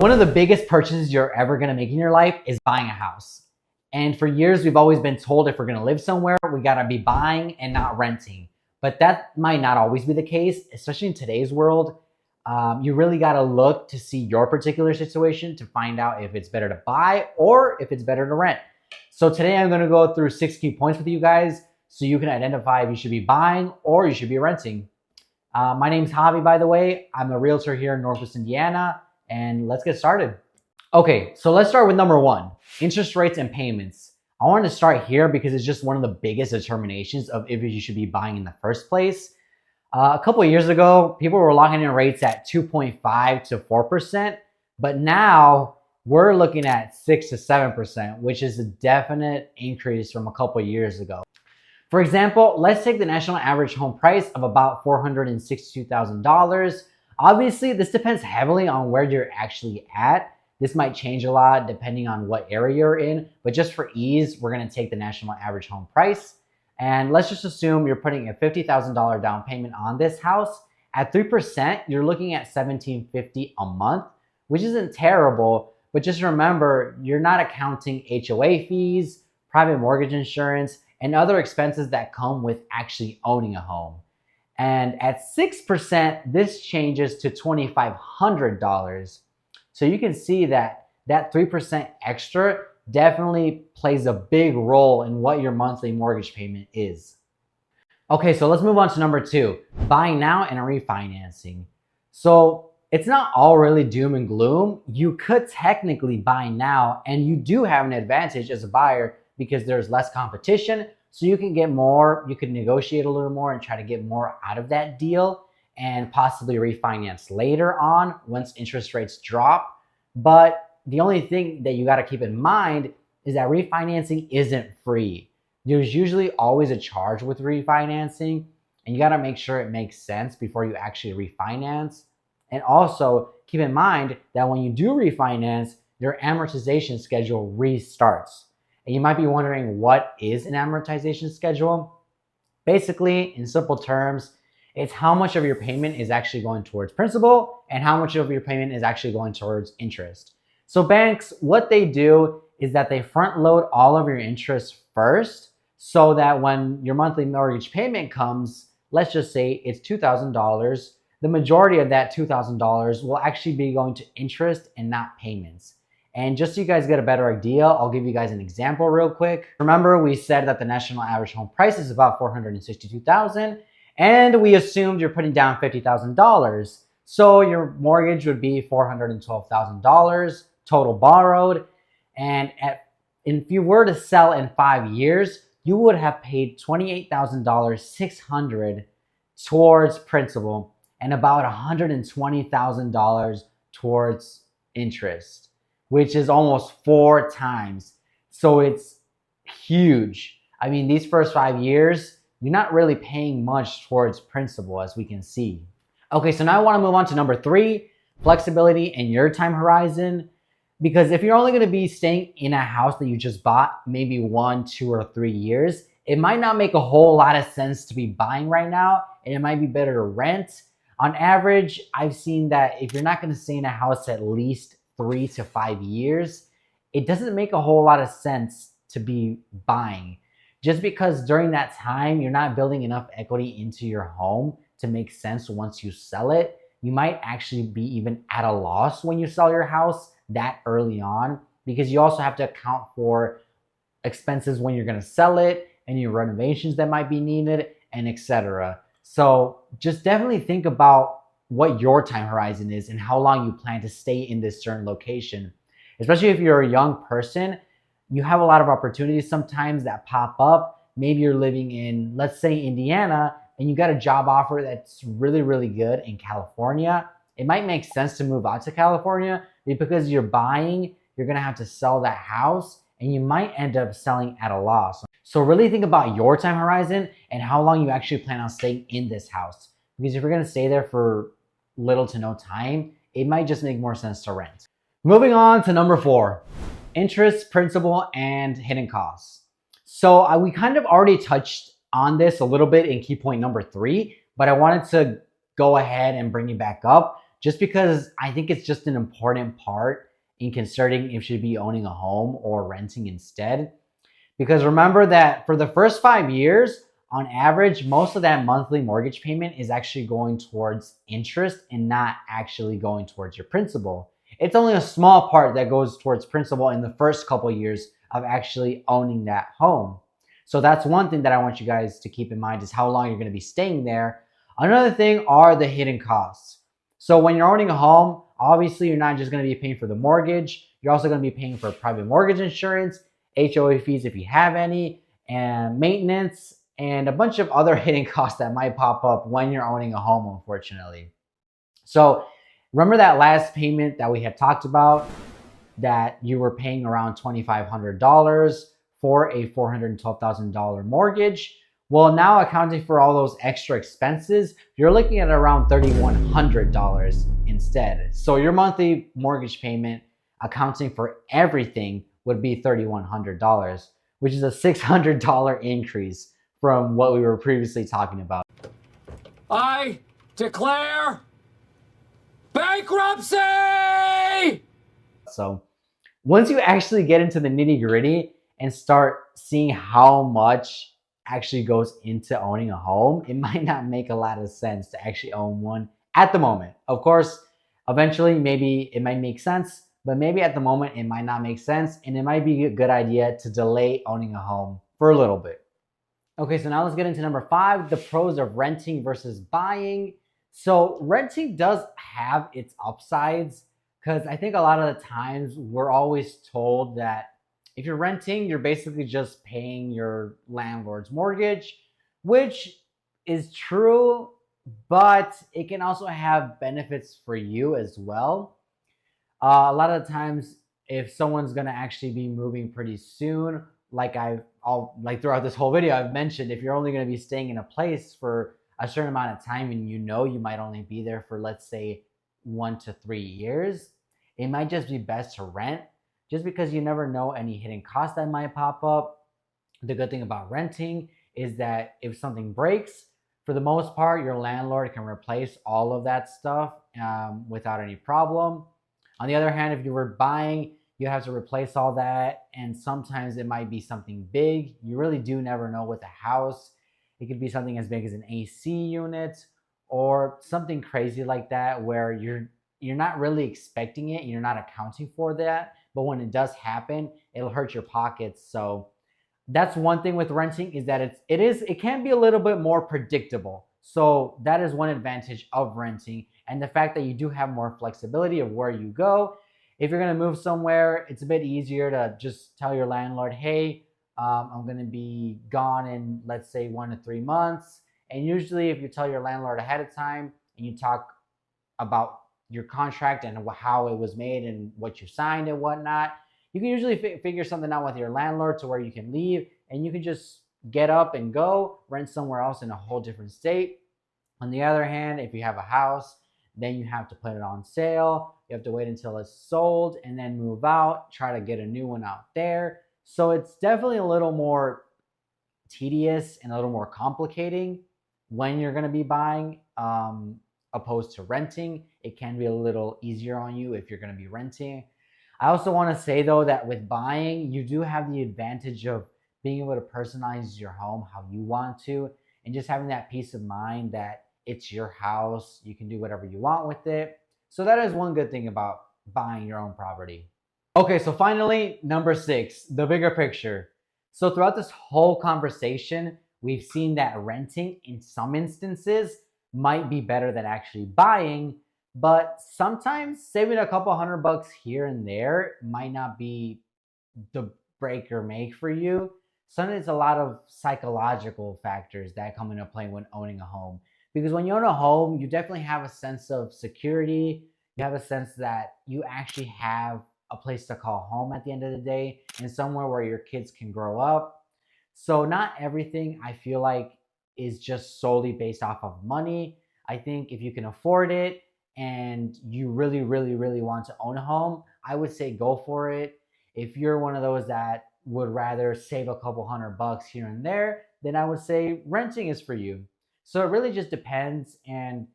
One of the biggest purchases you're ever going to make in your life is buying a house. And for years, we've always been told if we're going to live somewhere, we got to be buying and not renting. But that might not always be the case, especially in today's world. You really got to look to see your particular situation to find out if it's better to buy or if it's better to rent. So today I'm going to go through 6 key points with you guys so you can identify if you should be buying or you should be renting. My name's Javi, by the way. I'm a realtor here in Northwest Indiana. And let's get started. Okay, so let's start with number 1, interest rates and payments. I wanted to start here because it's just one of the biggest determinations of if you should be buying in the first place. A couple of years ago, people were locking in rates at 2.5 to 4%, but now we're looking at 6 to 7%, which is a definite increase from a couple of years ago. For example, let's take the national average home price of about $462,000. Obviously, this depends heavily on where you're actually at. This might change a lot depending on what area you're in, but just for ease, we're gonna take the national average home price. And let's just assume you're putting a $50,000 down payment on this house. At 3%, you're looking at $1,750 a month, which isn't terrible, but just remember, you're not accounting HOA fees, private mortgage insurance, and other expenses that come with actually owning a home. And at 6%, this changes to $2,500. So you can see that 3% extra definitely plays a big role in what your monthly mortgage payment is. Okay, so let's move on to number 2, buying now and refinancing. So it's not all really doom and gloom. You could technically buy now, and you do have an advantage as a buyer because there's less competition. So you can get more, you can negotiate a little more and try to get more out of that deal and possibly refinance later on once interest rates drop. But the only thing that you got to keep in mind is that refinancing isn't free. There's usually always a charge with refinancing, and you got to make sure it makes sense before you actually refinance. And also keep in mind that when you do refinance, your amortization schedule restarts. And you might be wondering, what is an amortization schedule? Basically, in simple terms, it's how much of your payment is actually going towards principal and how much of your payment is actually going towards interest. So banks, what they do is that they front load all of your interest first so that when your monthly mortgage payment comes, let's just say it's $2,000, the majority of that $2,000 will actually be going to interest and not payments. And just so you guys get a better idea, I'll give you guys an example real quick. Remember, we said that the national average home price is about $462,000, and we assumed you're putting down $50,000. So your mortgage would be $412,000 total borrowed. And if you were to sell in 5 years, you would have paid $28,600 towards principal and about $120,000 towards interest, which is almost 4 times. So it's huge. I mean, these first 5 years, you're not really paying much towards principal, as we can see. Okay, so now I want to move on to number 3, flexibility in your time horizon. Because if you're only going to be staying in a house that you just bought, maybe 1, 2, or 3 years, it might not make a whole lot of sense to be buying right now, and it might be better to rent. On average, I've seen that if you're not going to stay in a house at least 3 to 5 years, it doesn't make a whole lot of sense to be buying. Just because during that time, you're not building enough equity into your home to make sense once you sell it. You might actually be even at a loss when you sell your house that early on, because you also have to account for expenses when you're going to sell it, any renovations that might be needed, and etc. So just definitely think about what your time horizon is and how long you plan to stay in this certain location. Especially if you're a young person, you have a lot of opportunities sometimes that pop up. Maybe you're living in, let's say, Indiana, and you got a job offer that's really, really good in California. It might make sense to move out to California because you're buying, you're gonna have to sell that house, and you might end up selling at a loss. So really think about your time horizon and how long you actually plan on staying in this house. Because if you're gonna stay there for little to no time, it might just make more sense to rent. Moving on to number 4, interest, principal, and hidden costs. So we kind of already touched on this a little bit in key point number 3, but I wanted to go ahead and bring it back up just because I think it's just an important part in considering if you should be owning a home or renting instead. Because remember that for the first 5 years, on average, most of that monthly mortgage payment is actually going towards interest and not actually going towards your principal. It's only a small part that goes towards principal in the first couple of years of actually owning that home. So that's one thing that I want you guys to keep in mind is how long you're going to be staying there. Another thing are the hidden costs. So when you're owning a home, obviously you're not just going to be paying for the mortgage, you're also going to be paying for private mortgage insurance, HOA fees if you have any, and maintenance, and a bunch of other hidden costs that might pop up when you're owning a home, unfortunately. So remember that last payment that we had talked about that you were paying around $2,500 for a $412,000 mortgage? Well, now accounting for all those extra expenses, you're looking at around $3,100 instead. So your monthly mortgage payment, accounting for everything, would be $3,100, which is a $600 increase from what we were previously talking about. I declare bankruptcy! So once you actually get into the nitty gritty and start seeing how much actually goes into owning a home, it might not make a lot of sense to actually own one at the moment. Of course, eventually maybe it might make sense, but maybe at the moment it might not make sense, and it might be a good idea to delay owning a home for a little bit. Okay, so now let's get into number 5, the pros of renting versus buying. So renting does have its upsides because I think a lot of the times we're always told that if you're renting, you're basically just paying your landlord's mortgage, which is true, but it can also have benefits for you as well. A lot of the times, if someone's gonna actually be moving pretty soon, like throughout this whole video, I've mentioned if you're only gonna be staying in a place for a certain amount of time and you know you might only be there for, let's say, 1 to 3 years, it might just be best to rent just because you never know any hidden costs that might pop up. The good thing about renting is that if something breaks, for the most part, your landlord can replace all of that stuff without any problem. On the other hand, if you were buying, you have to replace all that, and sometimes it might be something big. You really do never know with a house. It could be something as big as an AC unit or something crazy like that where you're not really expecting it, you're not accounting for that, but when it does happen, it'll hurt your pockets. So that's one thing with renting is that it can be a little bit more predictable. So that is one advantage of renting, and the fact that you do have more flexibility of where you go. If you're going to move somewhere, it's a bit easier to just tell your landlord, hey, I'm going to be gone in, let's say, 1 to 3 months. And usually if you tell your landlord ahead of time and you talk about your contract and how it was made and what you signed and whatnot, you can usually figure something out with your landlord to where you can leave and you can just get up and go rent somewhere else in a whole different state. On the other hand, if you have a house, then you have to put it on sale. You have to wait until it's sold and then move out, try to get a new one out there. So it's definitely a little more tedious and a little more complicating when you're going to be buying opposed to renting. It can be a little easier on you if you're going to be renting. I also want to say though that with buying, you do have the advantage of being able to personalize your home how you want to, and just having that peace of mind that it's your house, you can do whatever you want with it. So that is one good thing about buying your own property. Okay, so finally, number 6, the bigger picture. So throughout this whole conversation, we've seen that renting in some instances might be better than actually buying, but sometimes saving a couple $100 here and there might not be the break or make for you. Sometimes it's a lot of psychological factors that come into play when owning a home. Because when you own a home, you definitely have a sense of security. You have a sense that you actually have a place to call home at the end of the day and somewhere where your kids can grow up. So not everything I feel like is just solely based off of money. I think if you can afford it and you really, really, really want to own a home, I would say go for it. If you're one of those that would rather save a couple $100 here and there, then I would say renting is for you. So it really just depends. And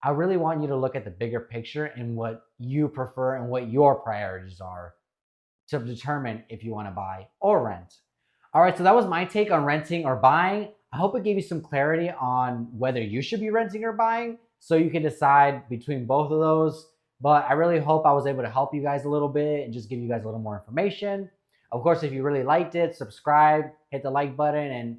I really want you to look at the bigger picture and what you prefer and what your priorities are to determine if you want to buy or rent. All right, so that was my take on renting or buying. I hope it gave you some clarity on whether you should be renting or buying so you can decide between both of those. But I really hope I was able to help you guys a little bit and just give you guys a little more information. Of course, if you really liked it, subscribe, hit the like button, and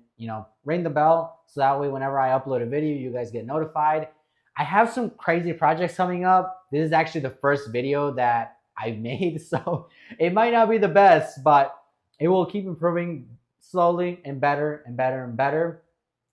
ring the bell so that way whenever I upload a video, you guys get notified. I have some crazy projects coming up. This is actually the first video that I've made, so it might not be the best, but it will keep improving slowly and better and better and better.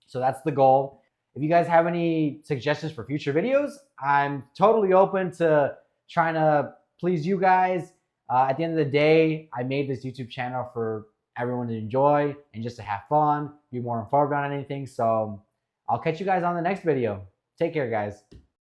So that's the goal. If you guys have any suggestions for future videos, I'm totally open to trying to please you guys. At the end of the day, I made this YouTube channel for everyone to enjoy and just to have fun, be more informed on anything. So I'll catch you guys on the next video. Take care, guys.